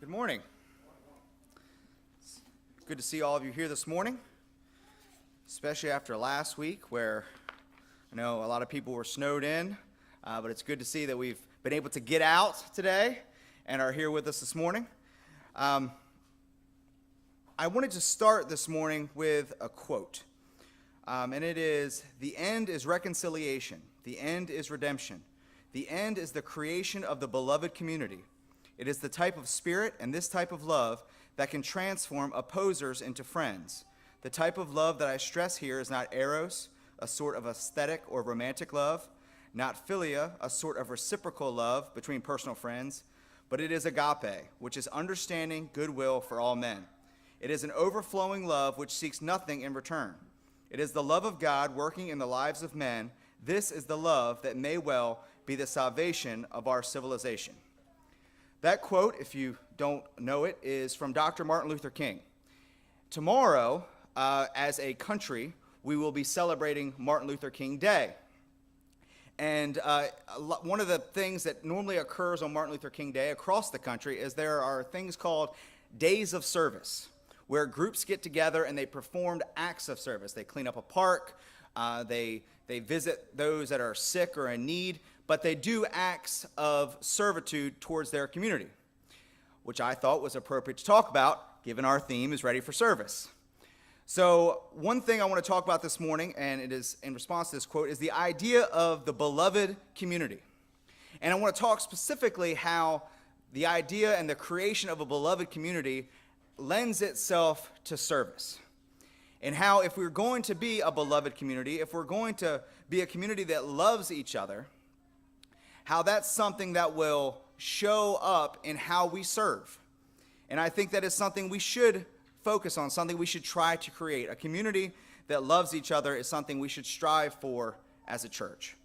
Good morning. It's good to see all of you here this morning, especially after last week where I know a lot of people were snowed in, but it's good to see that we've been able to get out today and are here with us this morning. I wanted to start this morning with a quote, and it is, "The end is reconciliation. The end is redemption. The end is the creation of the beloved community. It is the type of spirit and this type of love that can transform opposers into friends. The type of love that I stress here is not eros, a sort of aesthetic or romantic love, not philia, a sort of reciprocal love between personal friends, but it is agape, which is understanding goodwill for all men. It is an overflowing love which seeks nothing in return. It is the love of God working in the lives of men. This is the love that may well be the salvation of our civilization." That quote, if you don't know it, is from Dr. Martin Luther King. Tomorrow, as a country, we will be celebrating Martin Luther King Day. And one of the things that normally occurs on Martin Luther King Day across the country is there are things called days of service, where groups get together and they perform acts of service. They clean up a park, they visit those that are sick or in need, but they do acts of servitude towards their community, which I thought was appropriate to talk about, given our theme is ready for service. So one thing I want to talk about this morning, and it is in response to this quote, is the idea of the beloved community. And I want to talk specifically how the idea and the creation of a beloved community lends itself to service. And how if we're going to be a beloved community, if we're going to be a community that loves each other, how that's something that will show up in how we serve. And I think that is something we should focus on, something we should try to create. A community that loves each other is something we should strive for as a church.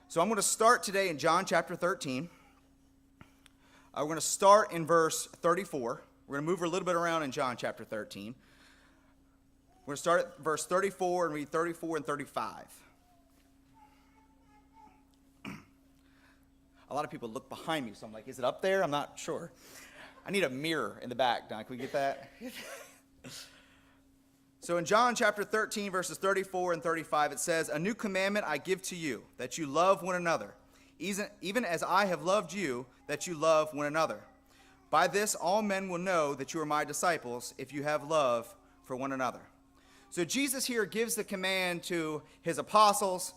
So I'm going to start today in John chapter 13. We're going to start in verse 34. We're going to move a little bit around in John chapter 13. We're going to start at verse 34 and read 34 and 35. A lot of people look behind me, so I'm like, is it up there? I'm not sure. I need a mirror in the back, Don. Can we get that? So in John chapter 13, verses 34 and 35, it says, "A new commandment I give to you, that you love one another, even as I have loved you, that you love one another. By this all men will know that you are my disciples, if you have love for one another." So Jesus here gives the command to his apostles.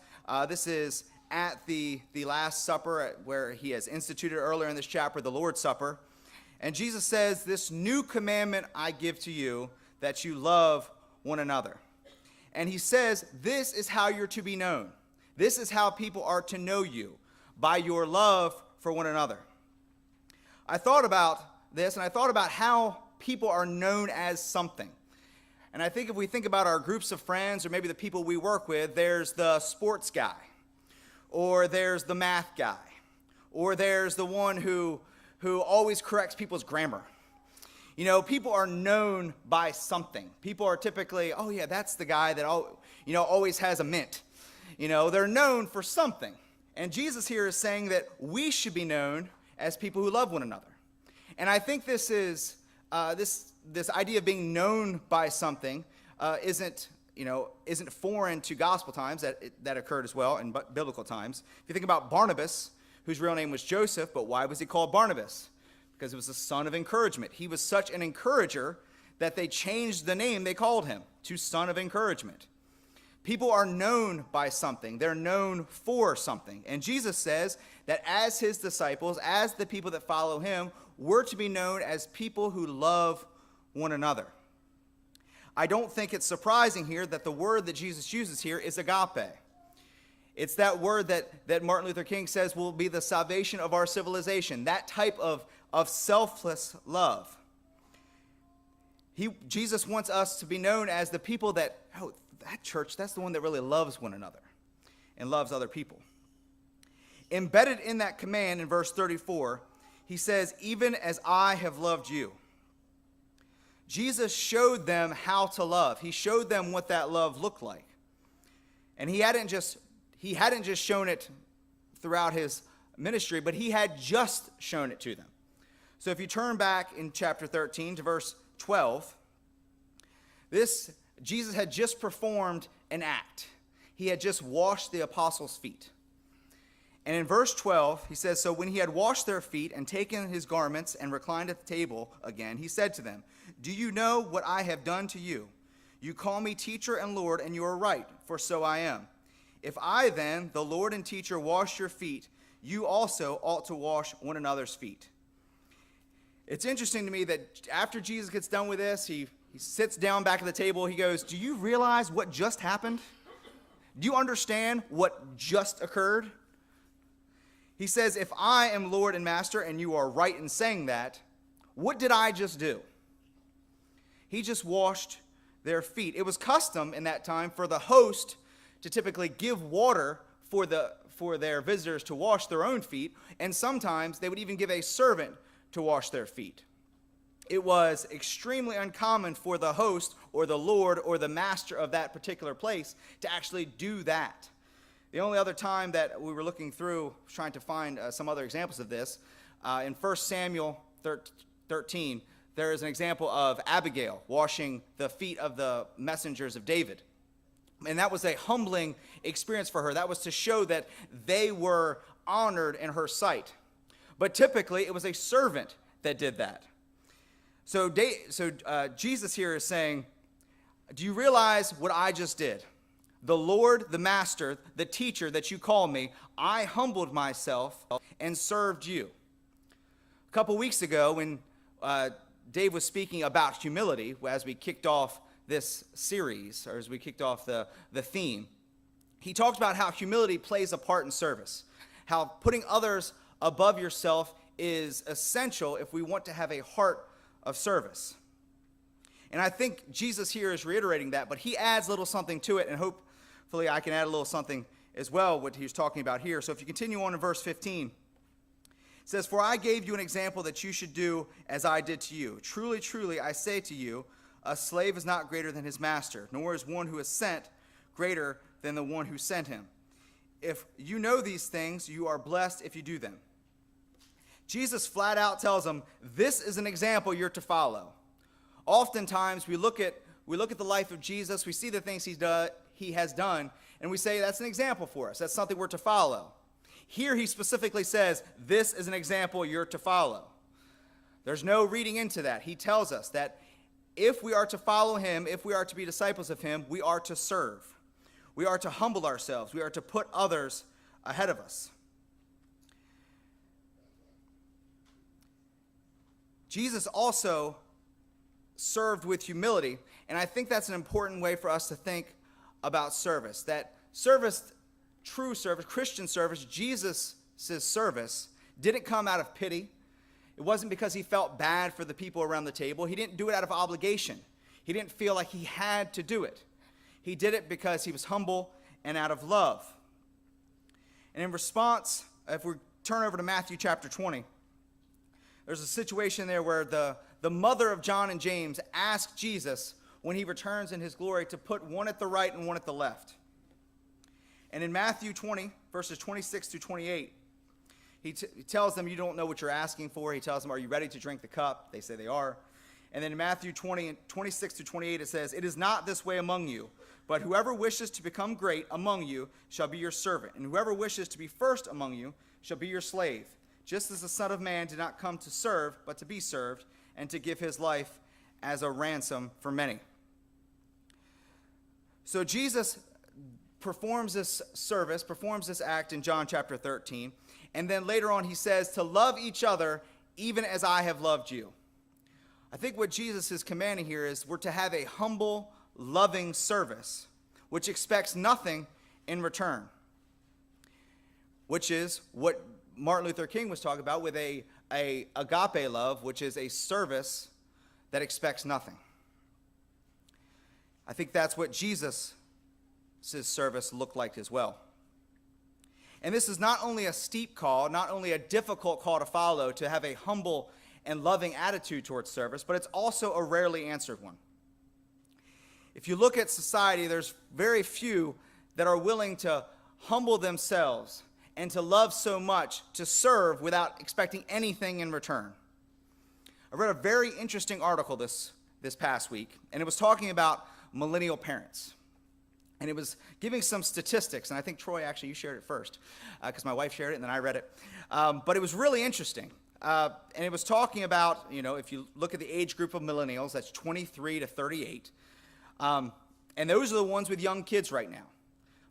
This is at the Last Supper, where he has instituted earlier in this chapter the Lord's Supper. And Jesus says, "This new commandment I give to you, that you love one another." And he says, this is how you're to be known. This is how people are to know you, by your love for one another. I thought about this, and I thought about how people are known as something. And I think if we think about our groups of friends, or maybe the people we work with, there's the sports guy, or there's the math guy, or there's the one who always corrects people's grammar. You know, people are known by something. People are typically, oh yeah, that's the guy that always has a mint. You know, they're known for something. And Jesus here is saying that we should be known as people who love one another. And I think this is this idea of being known by something isn't foreign to gospel times. That occurred as well in biblical times. If you think about Barnabas, whose real name was Joseph, but why was he called Barnabas? Because he was the son of encouragement. He was such an encourager that they changed the name they called him to Son of Encouragement. People are known by something. They're known for something. And Jesus says that as his disciples, as the people that follow him, we're to be known as people who love one another. I don't think it's surprising here that the word that Jesus uses here is agape. It's that word that Martin Luther King says will be the salvation of our civilization, that type of selfless love. Jesus wants us to be known as the people that church, that's the one that really loves one another and loves other people. Embedded in that command in verse 34, he says, "Even as I have loved you." Jesus showed them how to love. He showed them what that love looked like. And he hadn't just shown it throughout his ministry, but he had just shown it to them. So if you turn back in chapter 13 to verse 12, Jesus had just performed an act. He had just washed the apostles' feet. And in verse 12, he says, "So when he had washed their feet and taken his garments and reclined at the table again, he said to them, 'Do you know what I have done to you? You call me teacher and Lord, and you are right, for so I am. If I then, the Lord and teacher, wash your feet, you also ought to wash one another's feet.'" It's interesting to me that after Jesus gets done with this, he sits down back at the table. He goes, "Do you realize what just happened? Do you understand what just occurred?" He says, "If I am Lord and Master, and you are right in saying that, what did I just do?" He just washed their feet. It was custom in that time for the host to typically give water for their visitors to wash their own feet, and sometimes they would even give a servant to wash their feet. It was extremely uncommon for the host or the Lord or the master of that particular place to actually do that. The only other time that we were looking through, trying to find some other examples of this, in 1 Samuel 13, there is an example of Abigail washing the feet of the messengers of David. And that was a humbling experience for her. That was to show that they were honored in her sight. But typically, it was a servant that did that. So Jesus here is saying, "Do you realize what I just did? The Lord, the Master, the teacher that you call me, I humbled myself and served you." A couple weeks ago, when Dave was speaking about humility, as we kicked off this series, or as we kicked off the theme, he talked about how humility plays a part in service, how putting others above yourself is essential if we want to have a heart of service. And I think Jesus here is reiterating that, but he adds a little something to it, and hopefully I can add a little something as well, what he's talking about here. So if you continue on in verse 15, it says, "For I gave you an example that you should do as I did to you. Truly, truly, I say to you, a slave is not greater than his master, nor is one who is sent greater than the one who sent him. If you know these things, you are blessed if you do them." Jesus flat out tells them, this is an example you're to follow. Oftentimes, we look at the life of Jesus, we see the things he has done, and we say that's an example for us. That's something we're to follow. Here he specifically says, this is an example you're to follow. There's no reading into that. He tells us that if we are to follow him, if we are to be disciples of him, we are to serve. We are to humble ourselves. We are to put others ahead of us. Jesus also served with humility, and I think that's an important way for us to think about service. That service, true service, Christian service, Jesus' service, didn't come out of pity. It wasn't because he felt bad for the people around the table. He didn't do it out of obligation. He didn't feel like he had to do it. He did it because he was humble and out of love. And in response, if we turn over to Matthew chapter 20, there's a situation there where the mother of John and James asked Jesus, when he returns in his glory, to put one at the right and one at the left. And in Matthew 20, verses 26 to 28, he tells them, you don't know what you're asking for. He tells them, are you ready to drink the cup? They say they are. And then in Matthew 20, 26 to 28, it says, it is not this way among you, but whoever wishes to become great among you shall be your servant, and whoever wishes to be first among you shall be your slave. Just as the Son of Man did not come to serve, but to be served, and to give his life as a ransom for many. So Jesus performs this service, performs this act in John chapter 13, and then later on he says to love each other even as I have loved you. I think what Jesus is commanding here is we're to have a humble, loving service, which expects nothing in return, which is what Martin Luther King was talking about with a agape love, which is a service that expects nothing. I think that's what Jesus' service looked like as well. And this is not only a steep call, not only a difficult call to follow, to have a humble and loving attitude towards service, but it's also a rarely answered one. If you look at society, there's very few that are willing to humble themselves and to love so much, to serve without expecting anything in return. I read a very interesting article this past week, and it was talking about millennial parents. And it was giving some statistics, and I think, Troy, actually, you shared it first, because my wife shared it, and then I read it. But it was really interesting. And it was talking about, if you look at the age group of millennials, that's 23 to 38. And those are the ones with young kids right now.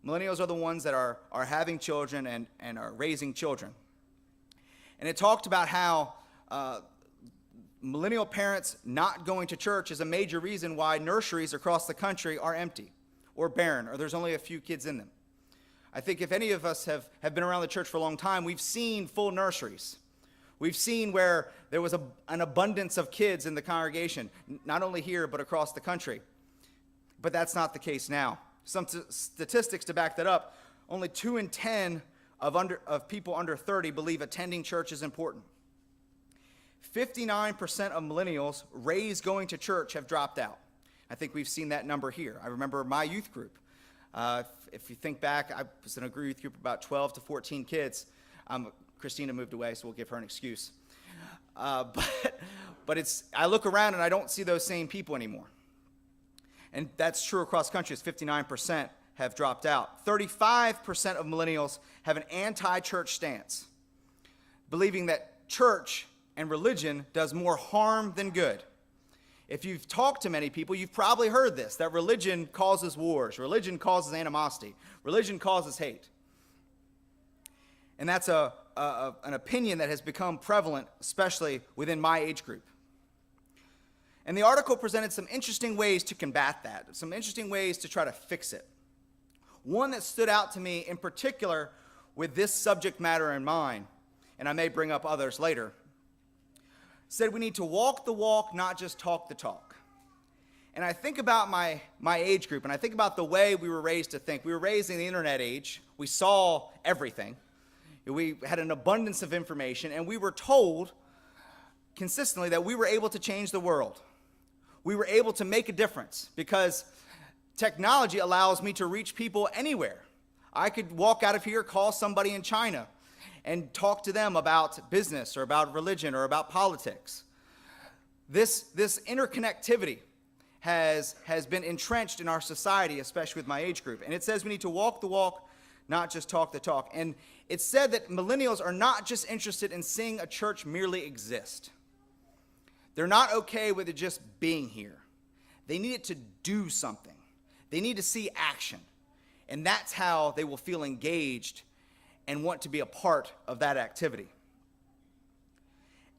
Millennials are the ones that are having children and are raising children. And it talked about how millennial parents not going to church is a major reason why nurseries across the country are empty or barren, or there's only a few kids in them. I think if any of us have been around the church for a long time, we've seen full nurseries. We've seen where there was an abundance of kids in the congregation, not only here, but across the country. But that's not the case now. Some statistics to back that up, only 2 in 10 of people under 30 believe attending church is important. 59% of millennials raised going to church have dropped out. I think we've seen that number here. I remember my youth group. If you think back, I was in a youth group of about 12 to 14 kids. Christina moved away, so we'll give her an excuse. But I look around and I don't see those same people anymore. And that's true across the country, as 59% have dropped out. 35% of millennials have an anti-church stance, believing that church and religion does more harm than good. If you've talked to many people, you've probably heard this, that religion causes wars, religion causes animosity, religion causes hate. And that's an opinion that has become prevalent, especially within my age group. And the article presented some interesting ways to combat that, some interesting ways to try to fix it. One that stood out to me in particular with this subject matter in mind, and I may bring up others later, said we need to walk the walk, not just talk the talk. And I think about my age group, and I think about the way we were raised to think. We were raised in the internet age. We saw everything. We had an abundance of information, and we were told consistently that we were able to change the world. We were able to make a difference because technology allows me to reach people anywhere. I could walk out of here, call somebody in China, and talk to them about business or about religion or about politics. This interconnectivity has been entrenched in our society, especially with my age group. And it says we need to walk the walk, not just talk the talk. And it said that millennials are not just interested in seeing a church merely exist. They're not okay with it just being here. They need it to do something. They need to see action. And that's how they will feel engaged and want to be a part of that activity.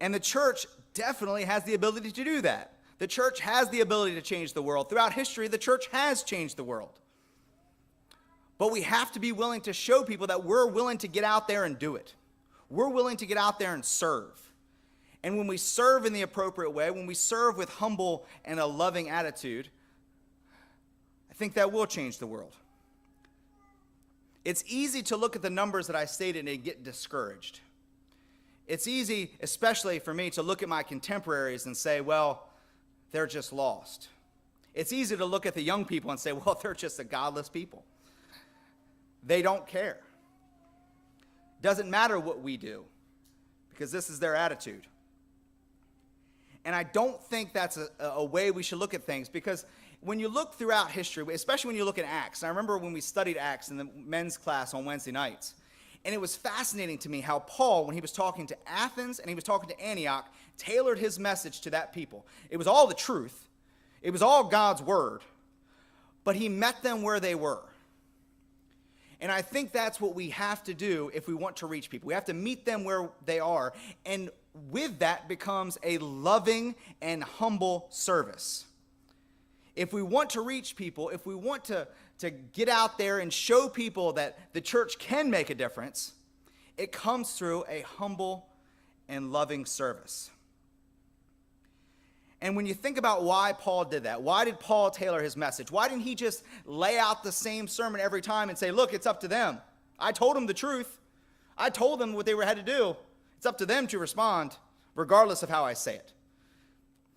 And the church definitely has the ability to do that. The church has the ability to change the world. Throughout history, the church has changed the world. But we have to be willing to show people that we're willing to get out there and do it. We're willing to get out there and serve. And when we serve in the appropriate way, when we serve with humble and a loving attitude, I think that will change the world. It's easy to look at the numbers that I stated and get discouraged. It's easy, especially for me, to look at my contemporaries and say, well, they're just lost. It's easy to look at the young people and say, well, they're just a godless people. They don't care. Doesn't matter what we do, because this is their attitude. And I don't think that's a way we should look at things, because when you look throughout history, especially when you look at Acts, and I remember when we studied Acts in the men's class on Wednesday nights, and it was fascinating to me how Paul, when he was talking to Athens and he was talking to Antioch, tailored his message to that people. It was all the truth. It was all God's word. But he met them where they were. And I think that's what we have to do if we want to reach people. We have to meet them where they are. And with that becomes a loving and humble service. If we want to reach people, if we want to get out there and show people that the church can make a difference, it comes through a humble and loving service. And when you think about why Paul did that, why did Paul tailor his message? Why didn't he just lay out the same sermon every time and say, look, it's up to them. I told them the truth. I told them what they had to do. It's up to them to respond, regardless of how I say it.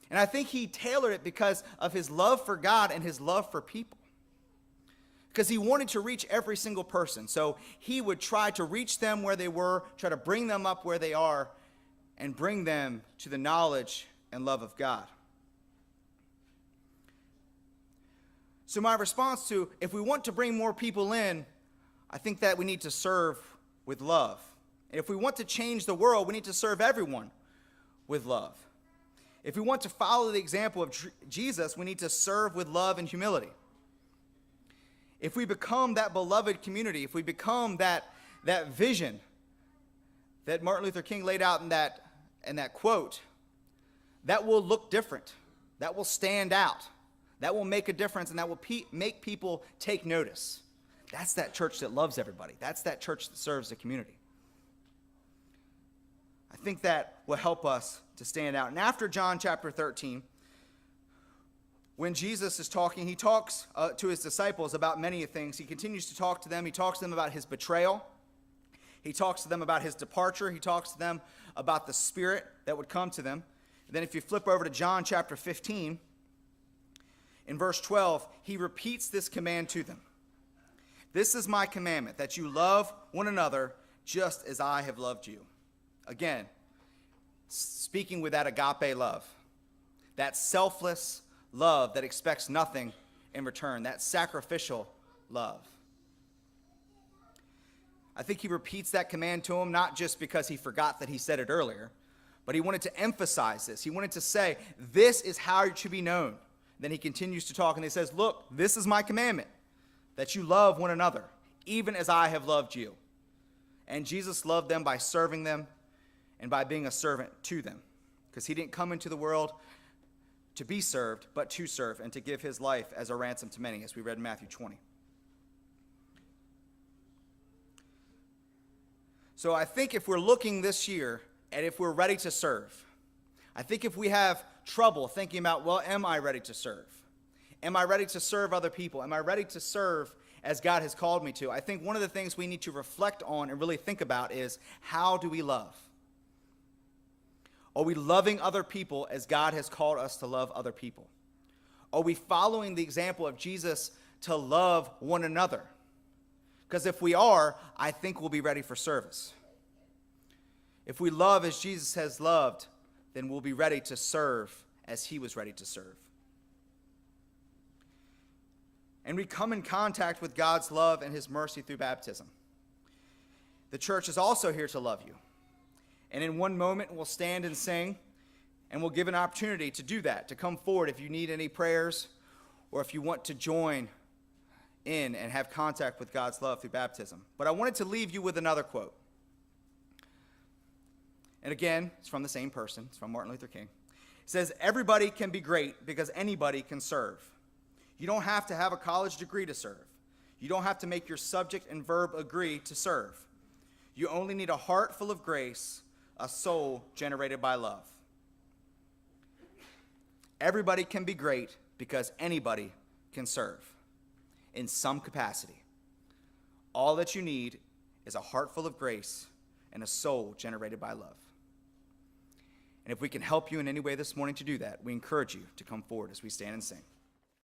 And I think he tailored it because of his love for God and his love for people. Because he wanted to reach every single person. So he would try to reach them where they were, try to bring them up where they are, and bring them to the knowledge and love of God. So my response to, if we want to bring more people in, I think that we need to serve with love. And if we want to change the world, we need to serve everyone with love. If we want to follow the example of Jesus, we need to serve with love and humility. If we become that beloved community, if we become that vision that Martin Luther King laid out in that quote, that will look different, that will stand out, that will make a difference, and that will make people take notice. That's that church that loves everybody. That's that church that serves the community. I think that will help us to stand out. And after John chapter 13, when Jesus is talking, he talks to his disciples about many things. He continues to talk to them. He talks to them about his betrayal. He talks to them about his departure. He talks to them about the Spirit that would come to them. And then if you flip over to John chapter 15, in verse 12, he repeats this command to them. This is my commandment, that you love one another just as I have loved you. Again, speaking with that agape love, that selfless love that expects nothing in return, that sacrificial love. I think he repeats that command to him, not just because he forgot that he said it earlier, but he wanted to emphasize this. He wanted to say, this is how it should be known. Then he continues to talk and he says, look, this is my commandment, that you love one another, even as I have loved you. And Jesus loved them by serving them and by being a servant to them, because he didn't come into the world to be served, but to serve and to give his life as a ransom to many, as we read in Matthew 20. So I think if we're looking this year and if we're ready to serve, I think if we have trouble thinking about, well, am I ready to serve? Am I ready to serve other people? Am I ready to serve as God has called me to? I think one of the things we need to reflect on and really think about is, how do we love? Are we loving other people as God has called us to love other people? Are we following the example of Jesus to love one another? Because if we are, I think we'll be ready for service. If we love as Jesus has loved, then we'll be ready to serve as he was ready to serve. And we come in contact with God's love and his mercy through baptism. The church is also here to love you. And in one moment, we'll stand and sing, and we'll give an opportunity to do that, to come forward if you need any prayers, or if you want to join in and have contact with God's love through baptism. But I wanted to leave you with another quote. And again, it's from the same person. It's from Martin Luther King. It says, everybody can be great because anybody can serve. You don't have to have a college degree to serve. You don't have to make your subject and verb agree to serve. You only need a heart full of grace, a soul generated by love. Everybody can be great because anybody can serve in some capacity. All that you need is a heart full of grace and a soul generated by love. And if we can help you in any way this morning to do that, we encourage you to come forward as we stand and sing.